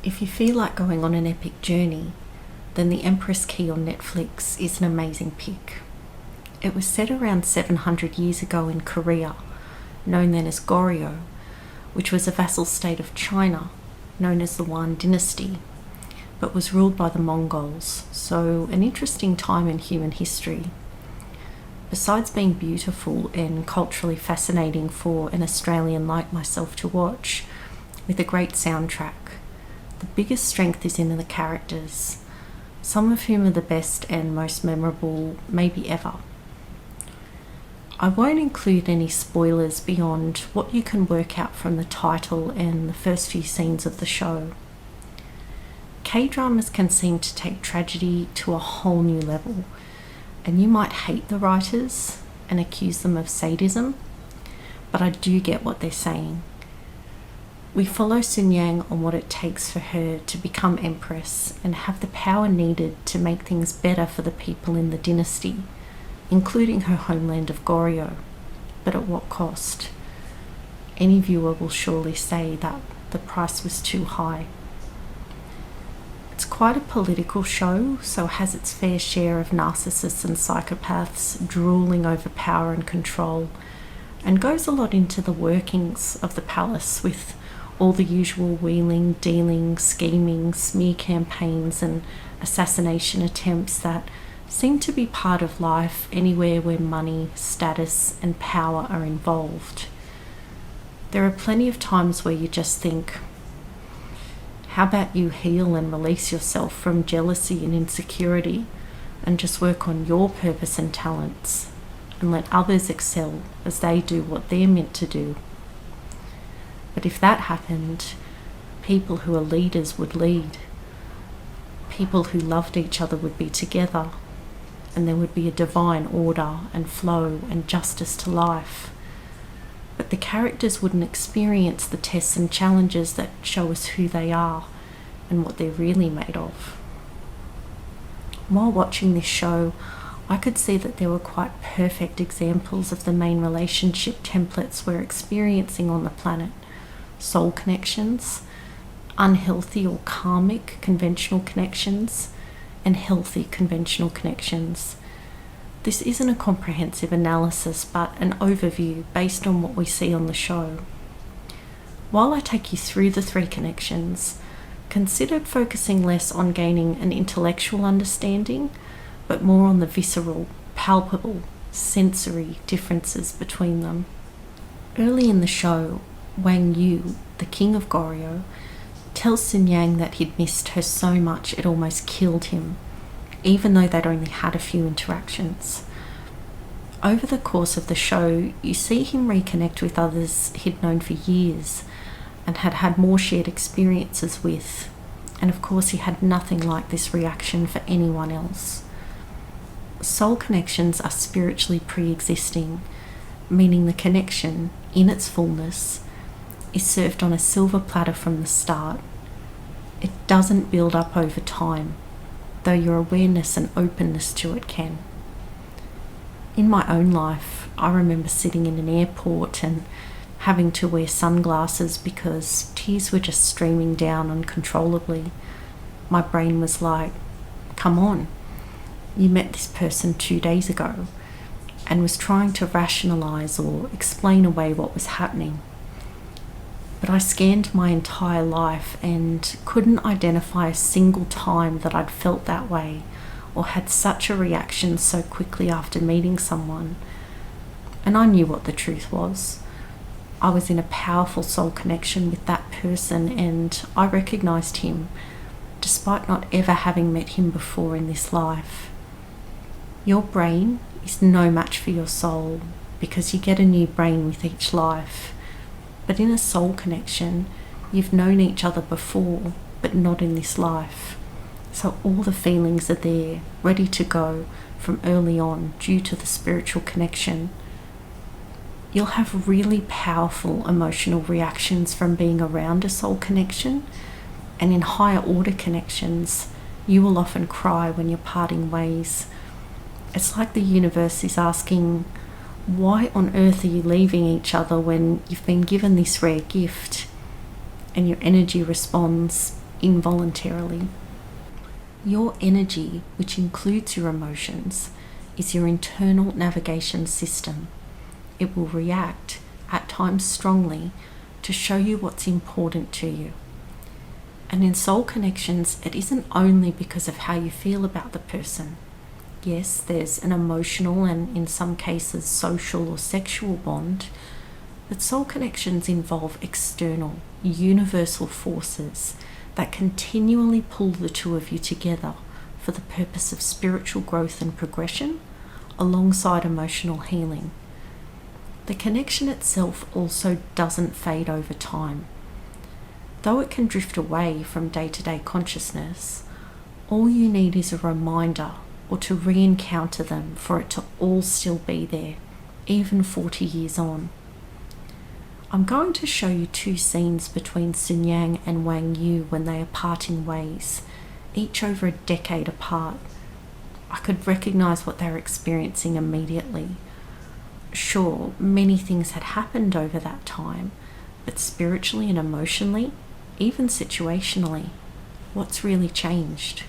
If you feel like going on an epic journey, then the Empress Ki on Netflix is an amazing pick. It was set around 700 years ago in Korea, known then as Goryeo, which was a vassal state of China, known as the Wang dynasty, but was ruled by the Mongols, so an interesting time in human history. Besides being beautiful and culturally fascinating for an Australian like myself to watch, with a great soundtrack, the biggest strength is in the characters, some of whom are the best and most memorable maybe ever. I won't include any spoilers beyond what you can work out from the title and the first few scenes of the show. K-dramas can seem to take tragedy to a whole new level, and you might hate the writers and accuse them of sadism, but I do get what they're saying. We follow Nyang on what it takes for her to become empress and have the power needed to make things better for the people in the dynasty, including her homeland of Goryeo. But at what cost? Any viewer will surely say that the price was too high. It's quite a political show, so it has its fair share of narcissists and psychopaths drooling over power and control, and goes a lot into the workings of the palace with all the usual wheeling, dealing, scheming, smear campaigns and assassination attempts that seem to be part of life anywhere where money, status and power are involved. There are plenty of times where you just think, how about you heal and release yourself from jealousy and insecurity and just work on your purpose and talents and let others excel as they do what they're meant to do. But if that happened, people who are leaders would lead. People who loved each other would be together, and there would be a divine order and flow and justice to life. But the characters wouldn't experience the tests and challenges that show us who they are and what they're really made of. While watching this show, I could see that there were quite perfect examples of the main relationship templates we're experiencing on the planet. Soul connections, unhealthy or karmic conventional connections, and healthy conventional connections. This isn't a comprehensive analysis, but an overview based on what we see on the show. While I take you through the three connections, consider focusing less on gaining an intellectual understanding, but more on the visceral, palpable, sensory differences between them. Early in the show, Wang, the king of Goryeo, tells Nyang that he'd missed her so much it almost killed him, even though they'd only had a few interactions. Over the course of the show, you see him reconnect with others he'd known for years and had had more shared experiences with, and of course he had nothing like this reaction for anyone else. Soul connections are spiritually pre-existing, meaning the connection, in its fullness, is served on a silver platter from the start. It doesn't build up over time, though your awareness and openness to it can. In my own life, I remember sitting in an airport and having to wear sunglasses because tears were just streaming down uncontrollably. My brain was like, come on, you met this person 2 days ago, and was trying to rationalize or explain away what was happening. But I scanned my entire life and couldn't identify a single time that I'd felt that way or had such a reaction so quickly after meeting someone. And I knew what the truth was. I was in a powerful soul connection with that person, and I recognized him despite not ever having met him before in this life. Your brain is no match for your soul because you get a new brain with each life. But in a soul connection, you've known each other before, but not in this life. So all the feelings are there, ready to go from early on due to the spiritual connection. You'll have really powerful emotional reactions from being around a soul connection, and in higher order connections, you will often cry when you're parting ways. It's like the universe is asking, why on earth are you leaving each other when you've been given this rare gift? And your energy responds, involuntarily. Your energy, which includes your emotions, is your internal navigation system. It will react, at times strongly, to show you what's important to you. And in soul connections, it isn't only because of how you feel about the person. Yes, there's an emotional and, in some cases, social or sexual bond, but soul connections involve external, universal forces that continually pull the two of you together for the purpose of spiritual growth and progression, alongside emotional healing. The connection itself also doesn't fade over time. Though it can drift away from day-to-day consciousness, all you need is a reminder or to re-encounter them for it to all still be there, even 40 years on. I'm going to show you 2 scenes between Nyang and Wang when they are parting ways, each over a decade apart. I could recognise what they were experiencing immediately. Sure, many things had happened over that time, but spiritually and emotionally, even situationally, what's really changed?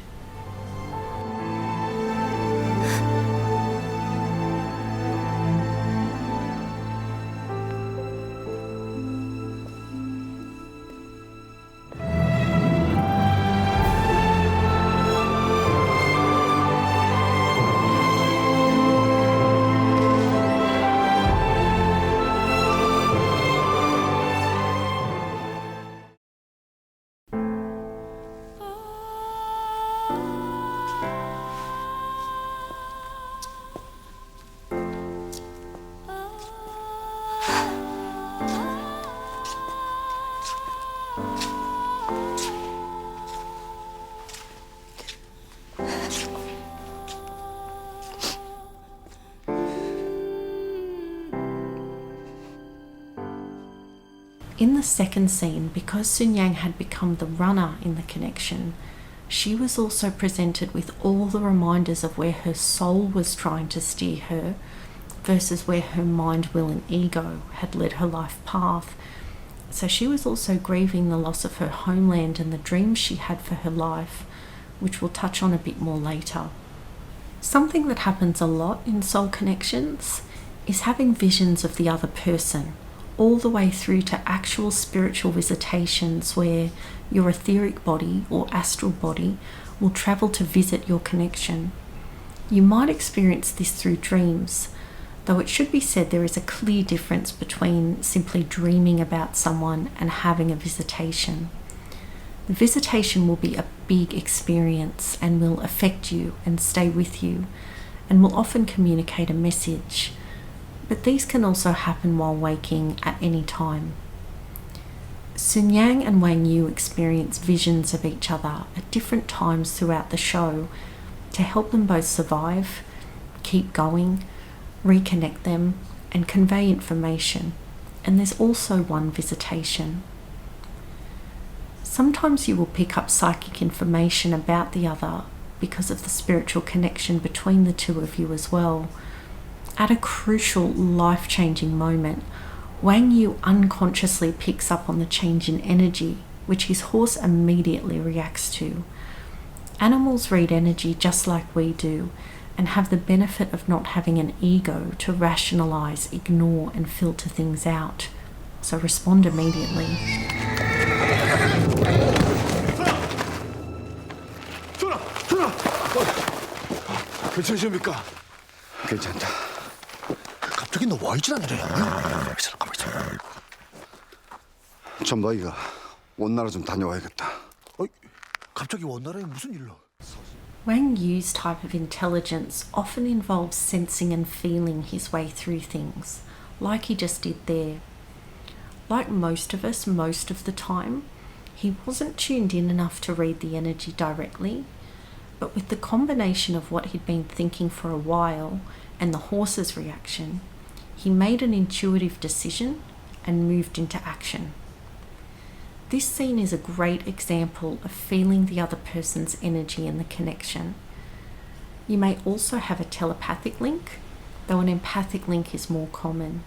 In the second scene, because Nyang had become the runner in the connection, she was also presented with all the reminders of where her soul was trying to steer her versus where her mind, will and ego had led her life path. So she was also grieving the loss of her homeland and the dreams she had for her life, which we'll touch on a bit more later. Something that happens a lot in soul connections is having visions of the other person, all the way through to actual spiritual visitations where your etheric body or astral body will travel to visit your connection. You might experience this through dreams, though it should be said there is a clear difference between simply dreaming about someone and having a visitation. The visitation will be a big experience and will affect you and stay with you, and will often communicate a message. But these can also happen while waking at any time. Nyang and Wang experience visions of each other at different times throughout the show to help them both survive, keep going, reconnect them, and convey information. And there's also one visitation. Sometimes you will pick up psychic information about the other because of the spiritual connection between the two of you as well. At a crucial, life-changing moment, Wang unconsciously picks up on the change in energy, which his horse immediately reacts to. Animals read energy just like we do, and have the benefit of not having an ego to rationalize, ignore, and filter things out. So respond immediately. 괜찮으십니까? 괜찮다. 갑자기 너 와 있질 않냐? 가만히 있어. 전박이가 원나라 좀 다녀와야겠다. 갑자기 원나라에 무슨 일로? Wang Yu's type of intelligence often involves sensing and feeling his way through things, like he just did there. Like most of us, most of the time, he wasn't tuned in enough to read the energy directly, but with the combination of what he'd been thinking for a while and the horse's reaction, he made an intuitive decision and moved into action. This scene is a great example of feeling the other person's energy in the connection. You may also have a telepathic link, though an empathic link is more common.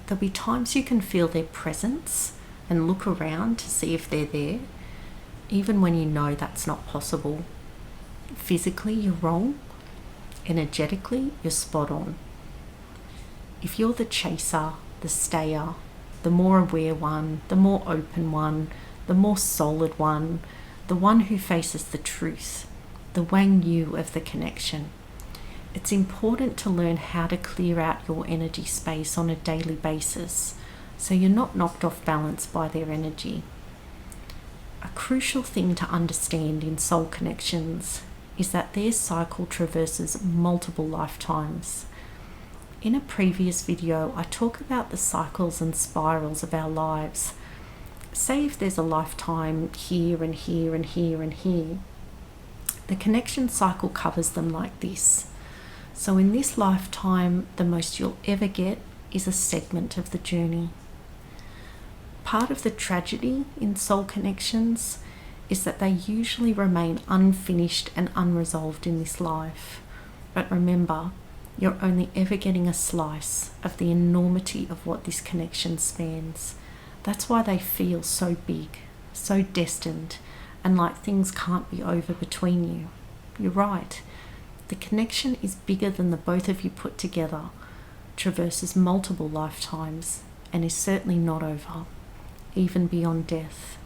There'll be times you can feel their presence and look around to see if they're there. even when you know that's not possible. Physically, you're wrong. Energetically, you're spot on. If you're the chaser, the stayer, the more aware one, the more open one, the more solid one, the one who faces the truth, the Wang you of the connection, it's important to learn how to clear out your energy space on a daily basis so you're not knocked off balance by their energy. A crucial thing to understand in soul connections is that their cycle traverses multiple lifetimes. In a previous video, I talk about the cycles and spirals of our lives. Say if there's a lifetime here and here and here and here, the connection cycle covers them like this. So in this lifetime, the most you'll ever get is a segment of the journey. Part of the tragedy in soul connections is that they usually remain unfinished and unresolved in this life. But remember, you're only ever getting a slice of the enormity of what this connection spans. That's why they feel so big, so destined, and like things can't be over between you. You're right. The connection is bigger than the both of you put together, traverses multiple lifetimes, and is certainly not over, even beyond death.